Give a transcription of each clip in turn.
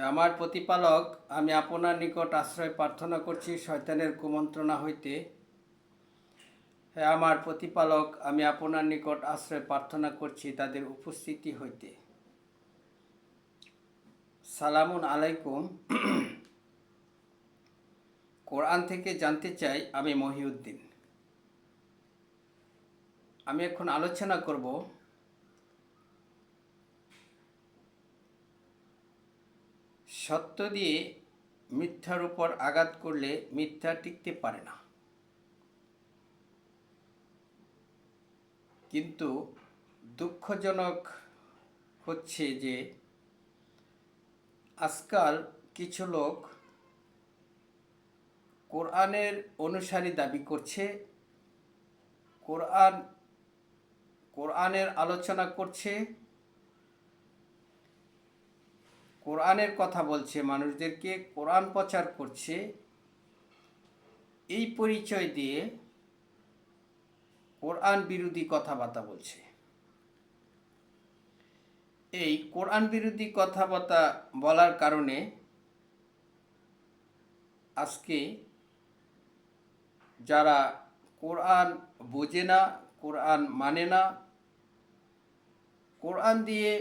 আমার প্রতিপালক, আমি আপনার নিকট আশ্রয় প্রার্থনা করছি শয়তানের কুমন্ত্রণা হইতে। হে আমার প্রতিপালক, আমি আপনার নিকট আশ্রয় প্রার্থনা করছি তাদের উপস্থিতি হইতে। সালামুন আলাইকুম। কোরআন থেকে জানতে চাই, আমি মহিউদ্দিন। আমি এখন আলোচনা করব সত্য দিয়ে মিথ্যার উপর আঘাত করলে মিথ্যা টিকতে পারে না। কিন্তু দুঃখজনক হচ্ছে যে আজকাল কিছু লোক কোরআনের অনুসারী দাবি করছে, কোরআনের আলোচনা করছে, কোরআনের কথা বলছে, মানুষদেরকে কোরআন প্রচার করছে। এই পরিচয় দিয়ে কোরআন বিরোধী কথাবার্তা বলছে। এই কোরআন বিরোধী কথাবার্তা বলার কারণে আজকে যারা কোরআন বোঝে না, কোরআন মানে না, কোরআন দিয়ে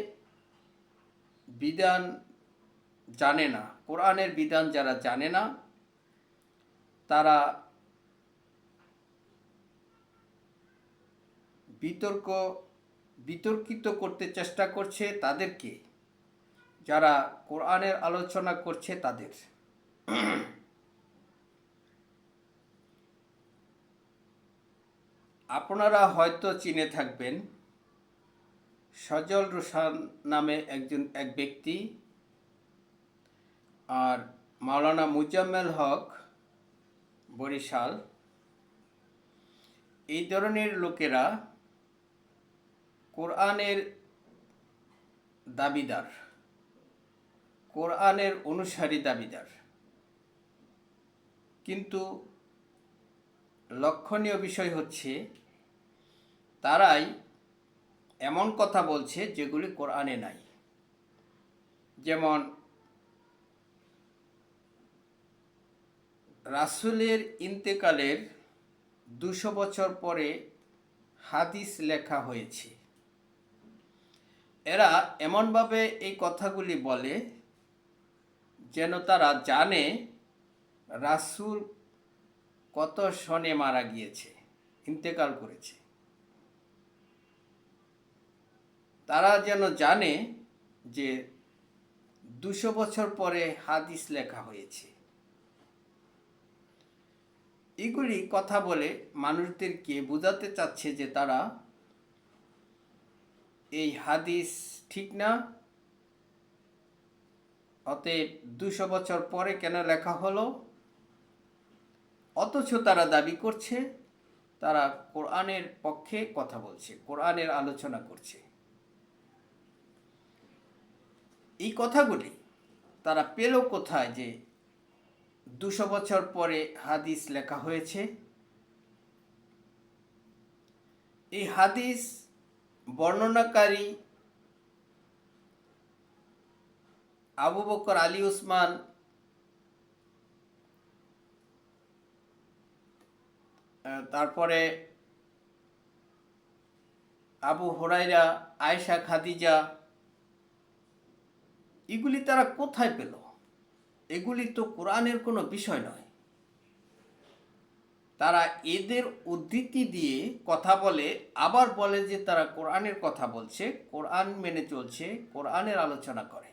বিধান জানে না, কোরআনের বিধান যারা জানে না, তারা বিতর্কিত করতে চেষ্টা করছে তাদেরকে, যারা কোরআনের আলোচনা করছে তাদের। আপনারা হয়তো চিনে থাকবেন, সজল রোশন নামে এক ব্যক্তি আর মাওলানা মুজাম্মেল হক বরিশাল, এই ধরনের লোকেরা কোরআনের দাবিদার, কোরআনের অনুসারী দাবিদার। কিন্তু লক্ষণীয় বিষয় হচ্ছে তারাই এমন কথা বলছে যেগুলি কোরআনে নাই। যেমন রাসূলের ইন্তেকালের 200 বছর পরে হাদিস লেখা হয়েছে। এরা এমনভাবে এই কথাগুলি বলে যেন তারা জানে রাসূল কত সনে মারা গিয়েছে, ইন্তেকাল করেছে। তারা যেন জানে যে 200 বছর পরে হাদিস লেখা হয়েছে। এগুলি কথা বলে মানুষদেরকে বোঝাতে চাচ্ছে যে তারা এই হাদিস ঠিক না, অতএব 200 বছর পরে কেন লেখা হলো। অথচ তারা দাবি করছে তারা কোরআনের পক্ষে কথা বলছে, কোরআনের আলোচনা করছে। এই কথাগুলি তারা পেল কোথায় যে 200 বছর পরে হাদিস লেখা হয়েছে? এই হাদিস বর্ণনাকারী আবু বকর আলী উসমান, তারপরে আবু হুরায়রা, আয়েশা, খাদিজা, এগুলি তারা কোথায় পেল? এগুলি তো কোরআনের কোনো বিষয় নয়। তারা এদের উদ্ধৃতি দিয়ে কথা বলে, আবার বলে যে তারা কোরআনের কথা বলছে, কোরআন মেনে চলছে, কোরআনের আলোচনা করে।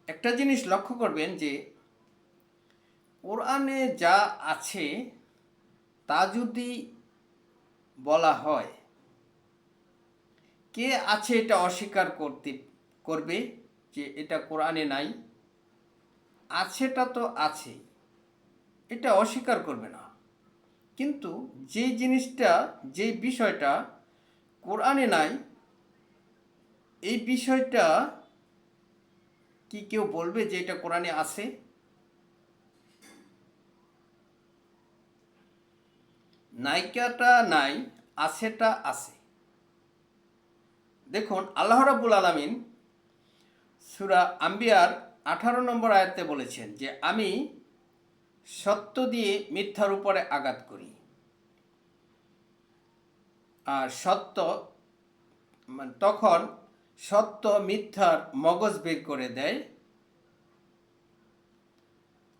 একটা জিনিস লক্ষ্য করবেন যে কোরআনে যা আছে তা যদি বলা হয়, কে আছে এটা অস্বীকার করবে যে এটা কোরআনে নাই? আছেটা তো আছে, এটা অস্বীকার করবে না। কিন্তু যে জিনিসটা, যে বিষয়টা কোরআনে নাই, এই বিষয়টা কি কেউ বলবে যে এটা কোরআনে আছে? নাইকাটা নাই, আছেটা আছে। দেখুন আল্লাহ রাব্বুল আলামিন সূরা আম্বিয়ার 18 নম্বর আয়াতে বলেছেন যে আমি সত্য দিয়ে মিথ্যার উপরে আঘাত করি। আর সত্য তখন সত্য মিথ্যার মগজ বের করে দেয়,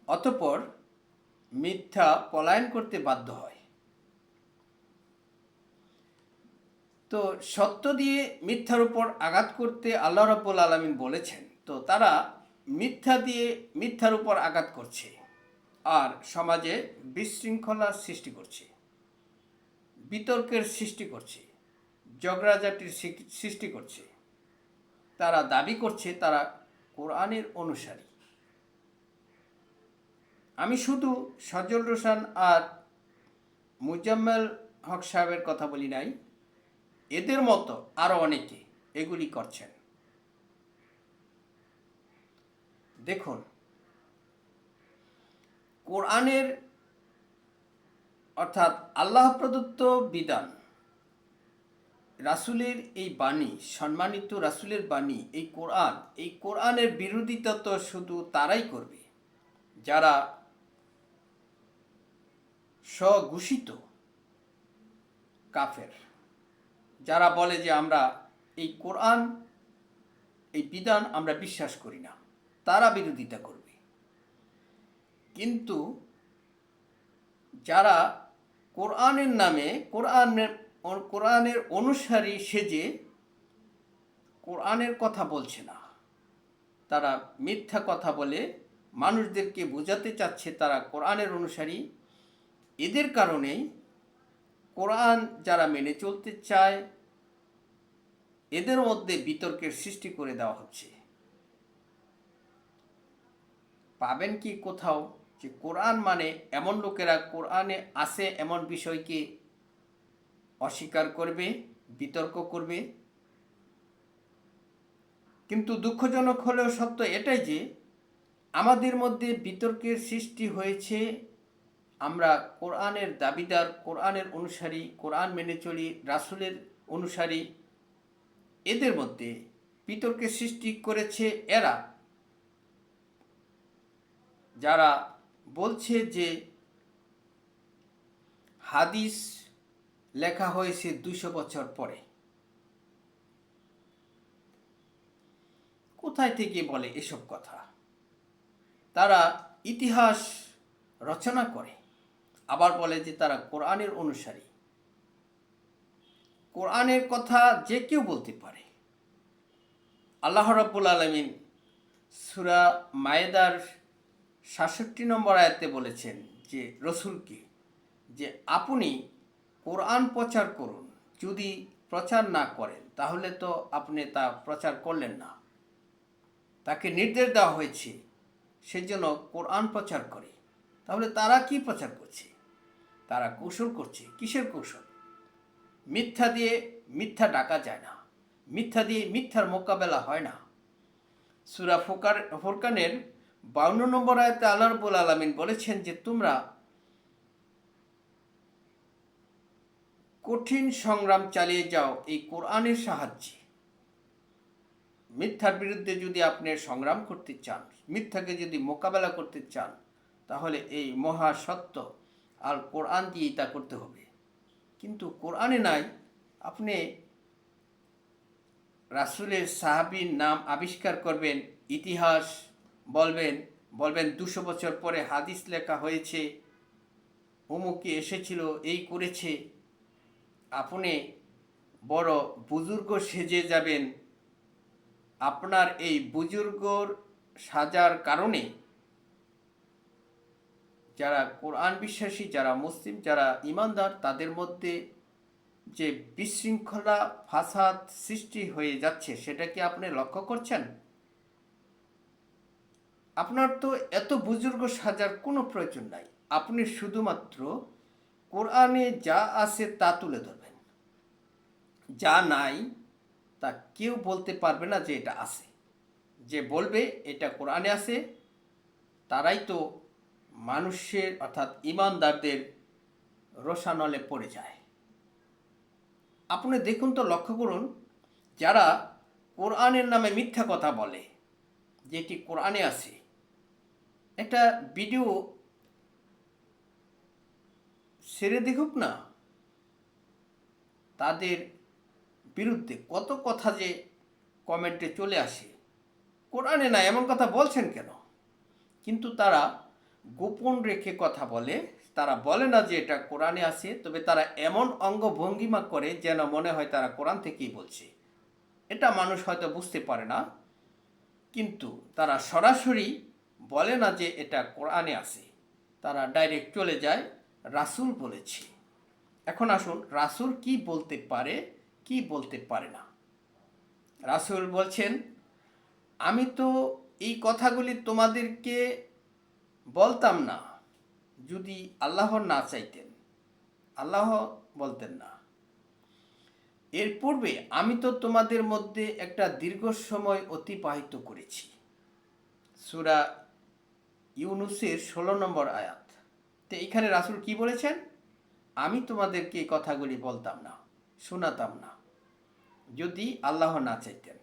অতঃপর মিথ্যা পলায়ন করতে বাধ্য হয়। তো সত্য দিয়ে মিথ্যার উপর আঘাত করতে আল্লাহ রাব্বুল আলামিন বলেছেন, তো তারা মিথ্যা দিয়ে মিথ্যার উপর আঘাত করছে আর সমাজে বিশৃঙ্খলার সৃষ্টি করছে, বিতর্কের সৃষ্টি করছে, ঝগড়াঝাটির সৃষ্টি করছে। তারা দাবি করছে তারা কোরআনের অনুসারী। আমি শুধু সজল রোশন আর মুজাম্মেল হক সাহেবের কথা বলি নাই, এদের মতো আরও অনেকে এগুলি করছেন। দেখুন কোরআনের অর্থাৎ আল্লাহ প্রদত্ত বিধান, রাসূলের এই বাণী, সম্মানিত রাসূলের বাণী, এই কোরআনের বিরোধিতা তো শুধু তারাই করবে যারা স্বঘোষিত কাফের, যারা বলে যে আমরা এই কোরআন, এই বিধান আমরা বিশ্বাস করি না, তারা বিরোধিতা করবে। কিন্তু যারা কোরআনের নামে কোরআনের অনুসারী সেজে কোরআনের কথা বলছে না, তারা মিথ্যা কথা বলে মানুষদেরকে বোঝাতে চাচ্ছে তারা কোরআনের অনুসারী, এদের কারণেই কোরআন যারা মেনে চলতে চায় এদের মধ্যে বিতর্কের সৃষ্টি করে দেওয়া হচ্ছে। পাবেন কি কোথাও যে কোরআন মানে এমন লোকেরা কোরআনে আছে এমন বিষয়কে অস্বীকার করবে, বিতর্ক করবে? কিন্তু দুঃখজনক হলেও সত্য এটাই যে আমাদের মধ্যে বিতর্কের সৃষ্টি হয়েছে। আমরা কোরআনের দাবিদার, কোরআনের অনুসারী, কোরআন মেনে চলি, রাসূলের অনুসারী, এদের মধ্যে বিতর্কের সৃষ্টি করেছে এরা, যারা বলছে যে হাদিস লেখা হয়েছে 200 বছর পরে। কোথায় থেকে বলে এসব কথা? তারা ইতিহাস রচনা করে, আবার বলে যে তারা কোরআনের অনুসারী। কোরআনের কথা যে কেউ বলতে পারে। আল্লাহ রাব্বুল আলামিন সূরা মায়েদার ৬৭ নম্বর আয়াতে বলেছেন যে রসুলকে যে আপনি কোরআন প্রচার করুন, যদি প্রচার না করেন তাহলে তো আপনি তা প্রচার করলেন না। তাকে নির্দেশ দেওয়া হয়েছে সেজন্য কোরআন প্রচার করে। তাহলে তারা কি প্রচার করছে? তারা কৌশল করছে। কিসের কৌশল? মিথ্যা দিয়ে মিথ্যা ডাকা যায় না, মিথ্যা দিয়ে মিথ্যার মোকাবেলা হয় না। সূরা ফুরকানের 52 নম্বর আয়াতে আল্লাহ রাব্বুল আলামিন বলেছেন যে তোমরা কঠিন সংগ্রাম চালিয়ে যাও এই কোরআনের সাহায্যে। মিথ্যার বিরুদ্ধে যদি আপনি সংগ্রাম করতে চান, মিথ্যাকে যদি মোকাবেলা করতে চান, তাহলে এই মহা সত্য আর কোরআন দিয়েই তা করতে হবে। কিন্তু কোরআনে নাই। আপনি রাসূলের সাহাবীর নাম আবিষ্কার করবেন, ইতিহাস বলবেন 200 বছর পরে হাদিস লেখা হয়েছে, অমুকে এসেছিল, এই করেছে। আপনি বড় বুজুর্গ সেজে যাবেন। আপনার এই বুজুর্গর সাজার কারণে যারা কোরআন বিশ্বাসী, যারা মুসলিম, যারা ঈমানদার, তাদের মধ্যে যে বিশৃঙ্খলা, ফাসাদ সৃষ্টি হয়ে যাচ্ছে, সেটা কি আপনি লক্ষ্য করছেন? আপনার তো এত বুজুর্গ সাজার কোনো প্রয়োজন নাই। আপনি শুধুমাত্র কোরআনে যা আছে তা তুলে ধরবেন, যা নাই তা কেউ বলতে পারবে না যে এটা আছে। যে বলবে এটা কোরআনে আছে তারাই তো মানুষের অর্থাৎ ঈমানদারদের রোষানলে পড়ে যায়। আপনি দেখুন তো, লক্ষ্য করুন, যারা কোরআনের নামে মিথ্যা কথা বলে, যেটি কোরআনে আছে, একটা ভিডিও ছেড়ে দেখুক না, তাদের বিরুদ্ধে কত কথা যে কমেন্টে চলে আসে। কোরআনে না এমন কথা বলছেন কেন? কিন্তু তারা গোপন রেখে কথা বলে। তারা বলে না যে এটা কোরআনে আছে, তবে তারা এমন অঙ্গভঙ্গিমা করে যেন মনে হয় তারা কোরআন থেকেই বলছে। এটা মানুষ হয়তো বুঝতে পারে না, কিন্তু তারা সরাসরি বলে না যে এটা কোরআনে আছে। তারা ডাইরেক্ট চলে যায় রাসূল বলেছে। এখন আসুন, রাসূল কি বলতে পারে, কি বলতে পারে না। রাসূল বলছেন, আমি তো এই কথাগুলি তোমাদেরকে বলতাম না যদি আল্লাহ না চাইতেন। আল্লাহ বলতেন না। এর পূর্বে আমি তো তোমাদের মধ্যে একটা দীর্ঘ সময় অতিবাহিত করেছি। সূরা ইউনূসের 16 নম্বর আয়াত। তো এখানে রাসূল কি বলেছেন? আমি তোমাদেরকে এই কথাগুলি বলতাম না, শোনাতাম না যদি আল্লাহ না চাইতেন।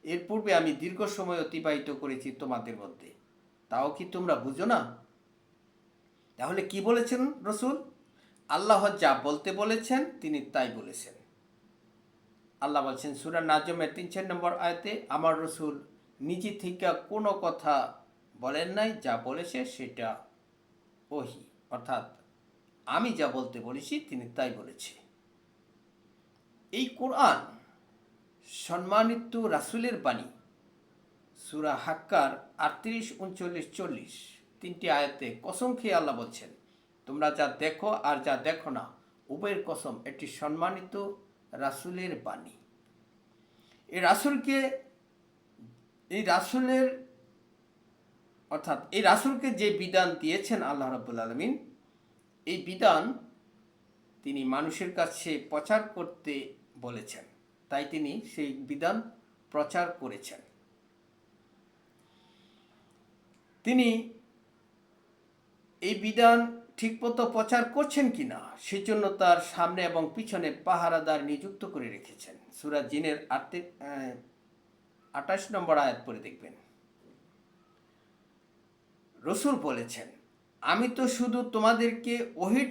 এর পূর্বে আমি দীর্ঘ সময় অতিবাহিত করেছি তোমাদের মধ্যে, তাও কি তোমরা বুঝো না? তাহলে কি বলেছেন রসুল? আল্লাহ যা বলতে বলেছেন তিনি তাই বলেছেন। আল্লাহ বলছেন সূরা নাজমের 3 নম্বর আয়াতে, আমার রসুল নিজে থেকে কোনো কথা বলেন নাই, যা বলেছে সেটা ওহী, অর্থাৎ আমি যা বলতে বলেছি তিনি তাই বলেছে। এই কোরআন সম্মানিত রাসূলের বাণী। সূরা হাক্কার 38, 39, 40 তিনটি আয়াতে কসম খেয়ে আল্লাহ বলছেন, তোমরা যা দেখো আর যা দেখো না উভয়ের কসম, এটি সম্মানিত রাসূলের বাণী। এই রাসূলকে, এই রাসূলের অর্থাৎ এই রাসূলকে যে বিধান দিয়েছেন আল্লাহ রাব্বুল আলামিন, এই বিধান তিনি মানুষের কাছে প্রচার করতে বলেছেন, তাই তিনি সেই বিধান প্রচার করেছেন। তিনি এই বিধান ঠিকমতো প্রচার করছেন কিনা সেজন্য তার সামনে এবং পিছনে পাহারাদার নিযুক্ত করে রেখেছেন। সূরা জিনের 28 নম্বর আয়াত পড়ে দেখবেন। রসূল বলেছেন, আমি তো শুধু তোমাদেরকে ওহীর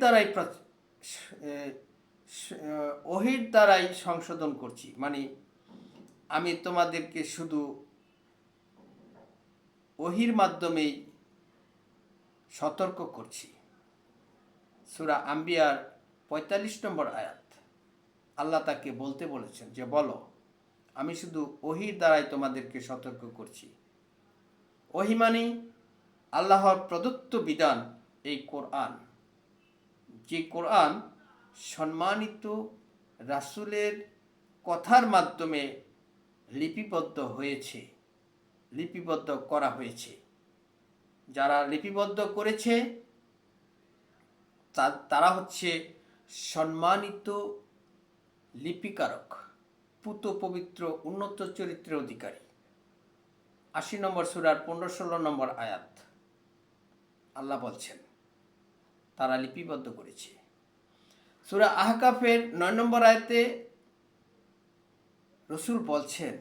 দ্বারাই সংশোধন করছি, মানে আমি তোমাদেরকে শুধু ওহীর মাধ্যমেই সতর্ক করছি। সূরা আম্বিয়ার 45 নম্বর আয়াত। আল্লাহ তাকে বলতে বলেছেন যে বলো, আমি শুধু ওহীর দ্বারাই তোমাদেরকে সতর্ক করছি। ওহী মানে আল্লাহর প্রদত্ত বিধান, এই কোরআন। যে কোরআন সম্মানিত রাসূলের কথার মাধ্যমে লিপিবদ্ধ হয়েছে, লিপিবদ্ধ করা হয়েছে। যারা লিপিবদ্ধ করেছে তারা হচ্ছে সম্মানিত লিপিকারক, পুত পবিত্র উন্নত চরিত্রের অধিকারী। 80 নম্বর সূরার 15-16 নম্বর আয়াত আল্লাহ বলছেন তারা লিপিবদ্ধ করেছে। সূরা আহকাফের 9 নম্বর আয়াতে রসূল বলছেন,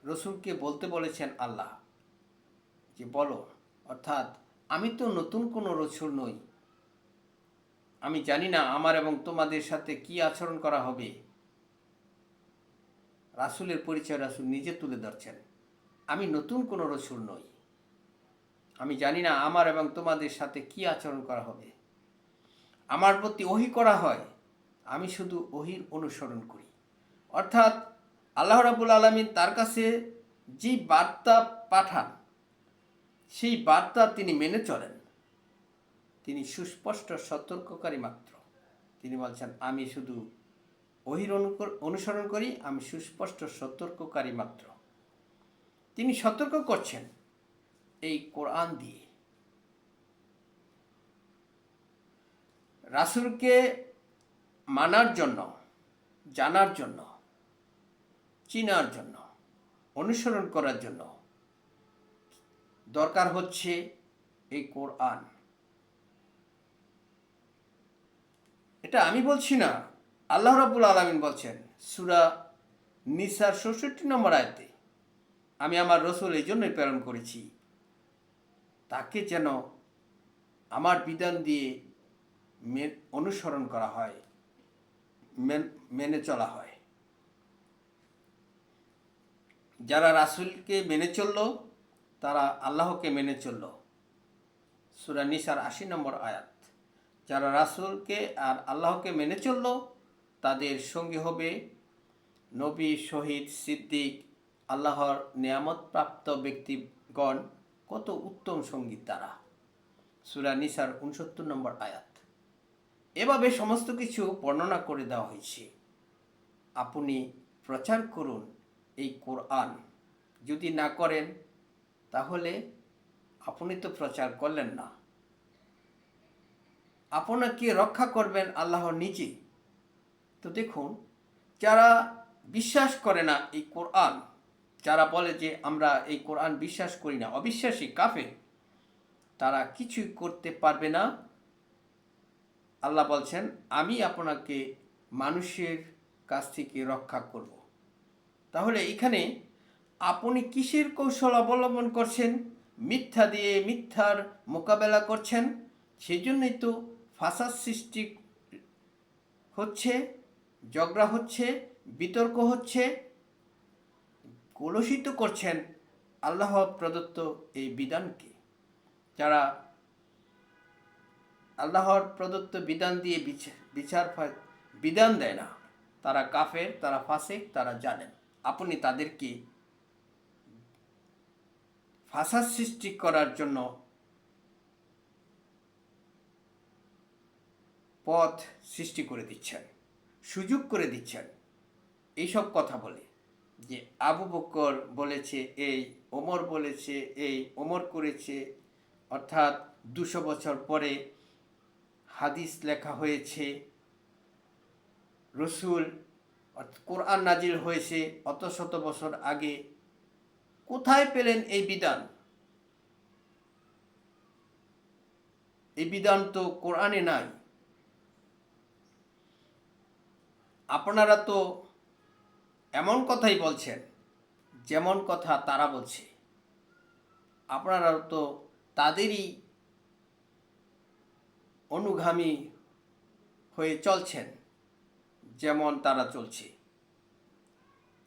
রসূলকে বলতে বলেছেন আল্লাহ যে বলো, অর্থাৎ আমি তো নতুন কোনো রসূল নই, আমি জানি না আমার এবং তোমাদের সাথে কি আচরণ করা হবে। রাসূলের পরিচয় রাসূল নিজে তুলে ধরছেন, আমি নতুন কোনো রসূল নই, আমি জানি না আমার এবং তোমাদের সাথে কি আচরণ করা হবে। আমার প্রতি ওহী করা হয়, আমি শুধু ওহীর অনুসরণ করি। অর্থাৎ আল্লাহ রাব্বুল আলামিন তার কাছে যে বার্তা পাঠান সেই বার্তা তিনি মেনে চলেন। তিনি সুস্পষ্ট সতর্ককারী মাত্র। তিনি বলছেন আমি শুধু ওহীর অনুসরণ করি, আমি সুস্পষ্ট সতর্ককারী মাত্র। তিনি সতর্ক করছেন এই কোরআন দিয়ে। রাসূলকে মানার জন্য, জানার জন্য, চিনার জন্য, অনুসরণ করার জন্য দরকার হচ্ছে এই কোরআন। এটা আমি বলছি না, আল্লাহ রাব্বুল আলামিন বলছেন সূরা নিসার ৬৬ আয়াতে, আমি আমার রসুল এই জন্যই প্রেরণ করেছি তাকে যেন আমার বিধান দিয়ে অনুসরণ করা হয়, মেনে চলা হয়। যারা রাসূলকে মেনে চলল তারা আল্লাহকে মেনে চলল। সূরা নিসার ৮০ আয়াত। যারা রাসূলকে আর আল্লাহকে মেনে চলল তাদের সঙ্গী হবে নবী, শহীদ, সিদ্দিক, আল্লাহর নেয়ামতপ্রাপ্ত ব্যক্তিগণ। কত উত্তম সঙ্গী তারা। সূরা নিসার ৬৯ আয়াত। এভাবে সমস্ত কিছু বর্ণনা করে দেওয়া হয়েছে। আপনি প্রচার করুন এই কোরআন। যদি না করেন তাহলে আপনি তো প্রচার করলেন না। আপনাকে রক্ষা করবেন আল্লাহ নিজে। তো দেখুন, যারা বিশ্বাস করে না এই কোরআন, যারা বলে যে আমরা এই কোরআন বিশ্বাস করি না, অবিশ্বাসী, কাফের, তারা কিছুই করতে পারবে না। আল্লাহ বলছেন, আমি আপনাকে মানুষের কাছ থেকে রক্ষা করব। তাহলে এখানে আপনি কিসের কৌশল অবলম্বন করছেন? মিথ্যা দিয়ে মিথ্যার মোকাবেলা করছেন। সেই জন্যই তো ফাসাদ সৃষ্টি হচ্ছে, ঝগড়া হচ্ছে, বিতর্ক হচ্ছে, কলুষিত করছেন আল্লাহ প্রদত্ত এই বিধানকে। যারা আল্লাহর প্রদত্ত বিধান দিয়ে বিধান দেয় না, তারা কাফের, তারা ফাসিক, তারা জালেম। আপনি তাদেরকে ফাসাদ সৃষ্টি করার জন্য পথ সৃষ্টি করে দিচ্ছেন, সুযোগ করে দিচ্ছেন। এইসব কথা বলে যে আবু বকর বলেছে এই, ওমর বলেছে এই, ওমর করেছে, অর্থাৎ ২০০ বছর পরে হাদিস লেখা হয়েছে, রসুল কোরআন নাজিল হয়েছে অত শত বছর আগে। কোথায় পেলেন এই বিধান? এই বিধান তো কোরআনে নাই। আপনারা তো এমন কথাই বলছেন যেমন কথা তারা বলছে। আপনারা তো তাদেরই অনুগামী হয়ে চলছেন যেমন তারা চলছে।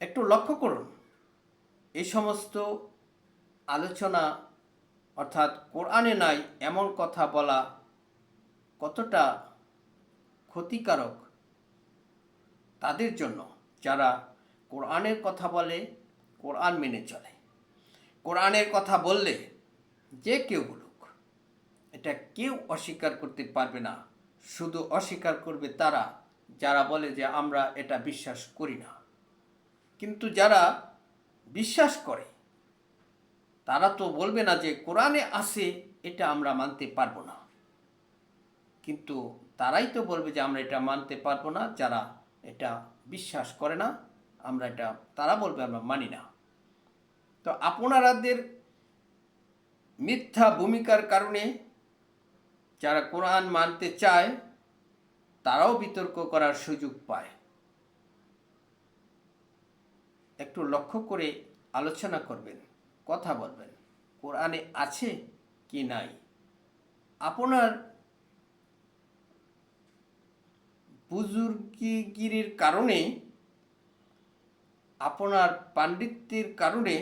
একটু লক্ষ্য করুন, এই সমস্ত আলোচনা, অর্থাৎ কোরআনে নাই এমন কথা বলা কতটা ক্ষতিকারক তাদের জন্য যারা কোরআনের কথা বলে, কোরআন মেনে চলে। কোরআনের কথা বললে যে কেউ বলুক, এটা কেউ অস্বীকার করতে পারবে না। শুধু অস্বীকার করবে তারা যারা বলে যে আমরা এটা বিশ্বাস করি না। কিন্তু যারা বিশ্বাস করে তারা তো বলবে না যে কোরআনে আছে এটা আমরা মানতে পারবো না। কিন্তু তারাই তো বলবে যে আমরা এটা মানতে পারবো না। যারা এটা বিশ্বাস করে না, আমরা এটা, তারা বলবে আমরা মানি না। তো আপনাদের মিথ্যা ভূমিকার কারণে যারা কোরআন মানতে চায় তারাও বিতর্ক করার সুযোগ পায়। একটু লক্ষ্য করে আলোচনা করবেন, কথা বলবেন, কোরআনে আছে কি নাই। আপনার বুজুর্গিগিরির কারণে, আপনার পাণ্ডিত্যের কারণে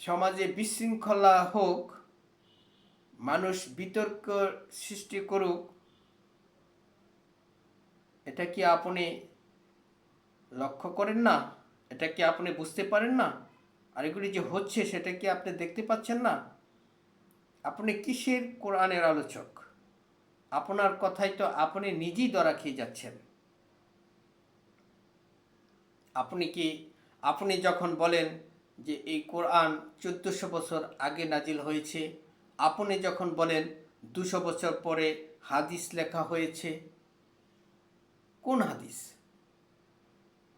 সমাজে বিশৃঙ্খলা হোক, মানুষ বিতর্ক সৃষ্টি করুক, এটা কি আপনি লক্ষ্য করেন না? এটা কি আপনি বুঝতে পারেন না? আর এগুলি যে হচ্ছে সেটা কি আপনি দেখতে পাচ্ছেন না? আপনি কিসের কোরআনের আলোচক? আপনার কথাই তো আপনি নিজেই ধরা খেয়ে যাচ্ছেন। আপনি যখন বলেন যে এই কোরআন 1400 বছর আগে নাজিল হয়েছে, আপনি যখন বলেন 200 বছর পরে হাদিস লেখা হয়েছে, কোন হাদিস?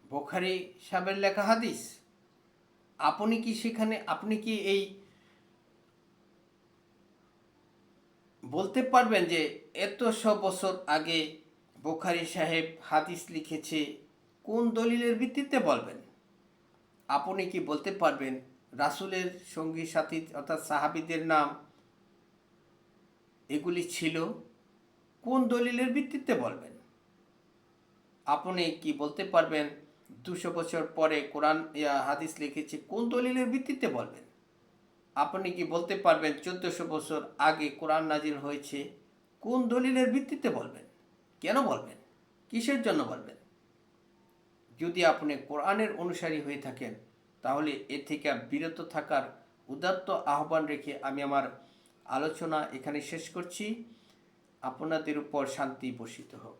বুখারী সাহেবের লেখা হাদিস? আপনি কি এই বলতে পারবেন যে এত 100 বছর আগে বুখারী সাহেব হাদিস লিখেছে, কোন দলিলের ভিত্তিতে বলবেন? আপনি কি বলতে পারবেন রাসূলের সঙ্গী সাথী অর্থাৎ সাহাবীদের নাম এগুলি ছিল? কোন দলিলের ভিত্তিতে বলবেন? আপনি কি বলতে পারবেন 200 বছর পরে কোরআন হাদিস লিখেছে? কোন দলিলের ভিত্তিতে বলবেন? আপনি কি বলতে পারবেন 1400 বছর আগে কোরআন নাজিল হয়েছে? কোন দলিলের ভিত্তিতে বলবেন? কেন বলবেন? কিসের জন্য বলবেন? যদি আপনি কোরআনের অনুসারী হয়ে থাকেন তাহলে এ থেকে বিরত থাকার উদাত্ত আহ্বান রেখে আমি আমার আলোচনা এখানে শেষ করছি। আপনাদের উপর শান্তি বর্ষিত হোক।